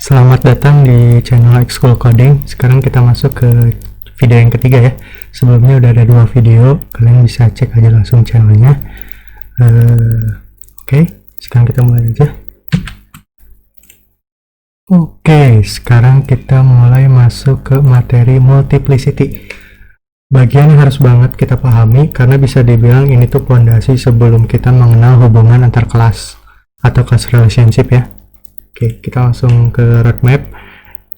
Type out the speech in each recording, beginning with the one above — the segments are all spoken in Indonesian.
Selamat datang di channel X-School Coding. Sekarang kita masuk ke video yang ketiga ya. Sebelumnya udah ada 2 video, kalian bisa cek aja langsung channelnya. Oke, sekarang kita mulai aja. Oke, sekarang kita mulai masuk ke materi multiplicity. Bagian yang harus banget kita pahami karena bisa dibilang ini tuh pondasi sebelum kita mengenal hubungan antar kelas atau class relationship ya. Oke, kita langsung ke roadmap.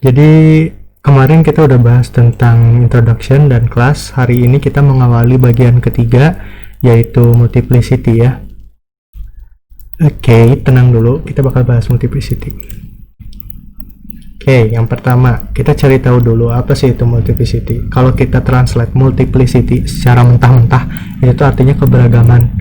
Jadi kemarin kita udah bahas tentang introduction dan class. Hari ini kita mengawali bagian ketiga, yaitu multiplicity ya. Oke, tenang dulu, kita bakal bahas multiplicity. Oke, yang pertama kita cari tahu dulu apa sih itu multiplicity. Kalau kita translate multiplicity secara mentah-mentah, itu artinya keberagaman.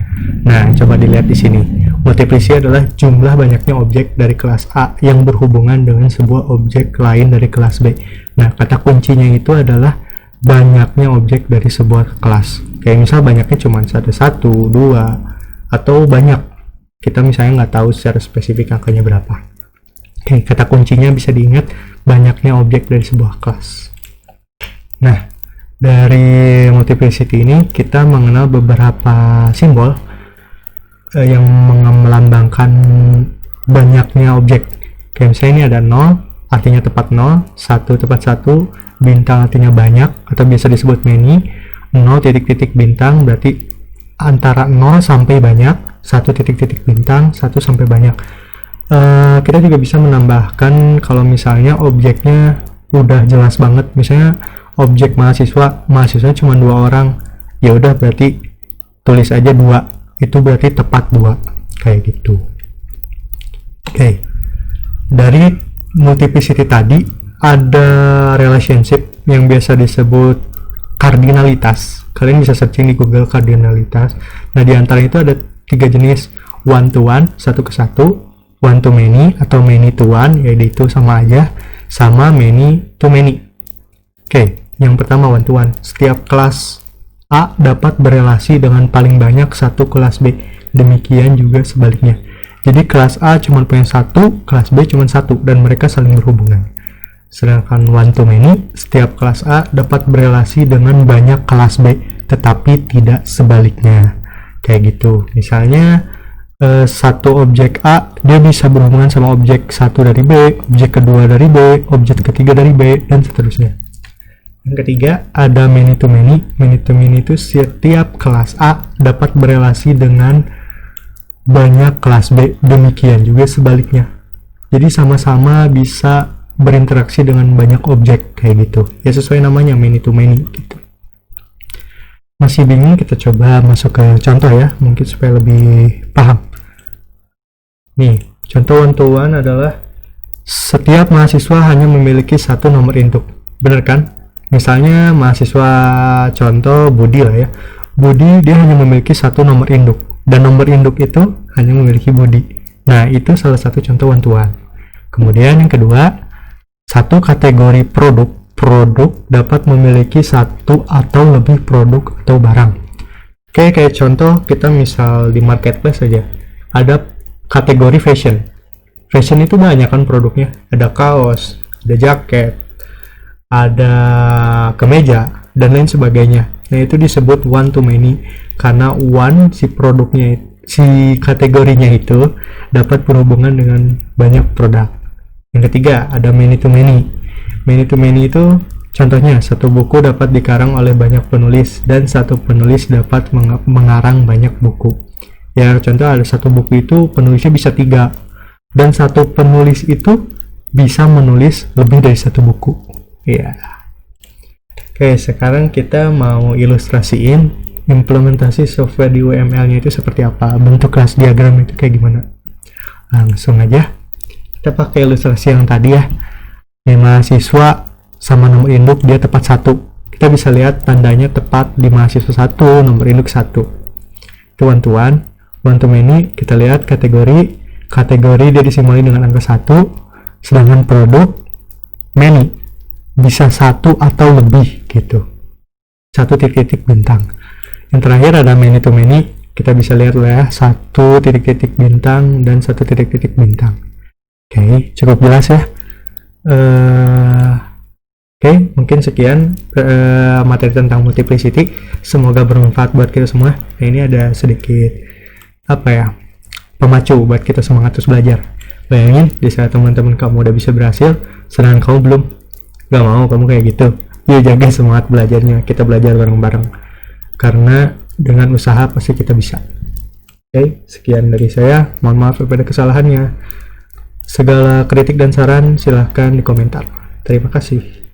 Nah, coba dilihat di sini. Multiplicity adalah jumlah banyaknya objek dari kelas A yang berhubungan dengan sebuah objek lain dari kelas B. Nah, kata kuncinya itu adalah banyaknya objek dari sebuah kelas. Kayak misal banyaknya cuma ada 1, 2, atau banyak. Kita misalnya nggak tahu secara spesifik angkanya berapa. Oke, kata kuncinya bisa diingat banyaknya objek dari sebuah kelas. Nah, dari multiplicity ini kita mengenal beberapa simbol yang melambangkan banyaknya objek. Kayak misalnya ini ada 0, artinya tepat 0, 1 tepat 1, bintang artinya banyak, atau biasa disebut many, 0 titik-titik bintang berarti antara 0 sampai banyak, 1 titik-titik bintang, 1 sampai banyak. Kita juga bisa menambahkan kalau misalnya objeknya udah jelas banget, misalnya objek mahasiswa cuma 2 orang, ya udah berarti tulis aja 2, itu berarti tepat 2, kayak gitu. Oke, dari multiplicity tadi ada relationship yang biasa disebut kardinalitas. Kalian bisa searching di Google kardinalitas. Nah, di antara itu ada 3 jenis: one to one, satu ke satu, one to many atau many to one, yaitu sama aja, sama many to many. Oke, yang pertama one to one. Setiap kelas A dapat berelasi dengan paling banyak satu kelas B. Demikian juga sebaliknya. Jadi kelas A cuma punya 1, kelas B cuma 1, dan mereka saling berhubungan. Sedangkan one to many, setiap kelas A dapat berelasi dengan banyak kelas B, tetapi tidak sebaliknya. Kayak gitu. Misalnya satu objek A, dia bisa berhubungan sama objek 1 dari B, objek kedua dari B, objek ketiga dari B, dan seterusnya. Yang ketiga, ada many to many. Many to many itu setiap kelas A dapat berelasi dengan banyak kelas B, demikian juga sebaliknya. Jadi sama-sama bisa berinteraksi dengan banyak objek, kayak gitu. Ya sesuai namanya, many to many gitu. Masih bingung? Kita coba masuk ke contoh ya, mungkin supaya lebih paham. Nih, contoh one to one adalah setiap mahasiswa hanya memiliki 1 nomor induk. Bener kan? Misalnya mahasiswa contoh Budi lah ya. Budi dia hanya memiliki 1 nomor induk, dan nomor induk itu hanya memiliki Budi. Nah, itu salah satu contoh one to one. Kemudian yang kedua, satu kategori produk dapat memiliki 1 atau lebih produk atau barang. Oke, kayak contoh kita misal di marketplace aja, ada kategori fashion. Fashion itu banyak kan produknya, ada kaos, ada jaket, ada kemeja, dan lain sebagainya. Nah, itu disebut one to many karena one, si produknya, si kategorinya itu dapat berhubungan dengan banyak produk. Yang ketiga, ada many to many. Many to many itu contohnya satu buku dapat dikarang oleh banyak penulis, dan satu penulis dapat mengarang banyak buku. Ya, contoh ada satu buku itu penulisnya bisa 3, dan satu penulis itu bisa menulis lebih dari 1 buku. Ya. Oke, sekarang kita mau ilustrasiin implementasi software di UML-nya itu seperti apa, bentuk kelas diagram itu kayak gimana. Langsung aja kita pakai ilustrasi yang tadi ya. Nih, mahasiswa sama nomor induk dia tepat 1. Kita bisa lihat tandanya tepat di mahasiswa 1, nomor induk 1. Itu one to one. One to many, kita lihat kategori dia disimbolkan dengan angka 1, sedangkan produk many bisa 1 atau lebih gitu, 1 titik-titik bintang. Yang terakhir ada many to many, kita bisa lihat ya, 1 titik-titik bintang dan 1 titik-titik bintang. Oke, cukup jelas ya. Oke, mungkin sekian materi tentang multiplicity. Semoga bermanfaat buat kita semua. Nah, ini ada sedikit apa ya, pemacu buat kita semangat terus belajar. Bayangin di saat teman-teman kamu udah bisa berhasil, sedangkan kamu belum. Gak mau kamu kayak gitu. Yuk jaga semangat belajarnya. Kita belajar bareng-bareng. Karena dengan usaha pasti kita bisa. Oke, sekian dari saya. Mohon maaf apabila kesalahannya. Segala kritik dan saran silahkan di komentar. Terima kasih.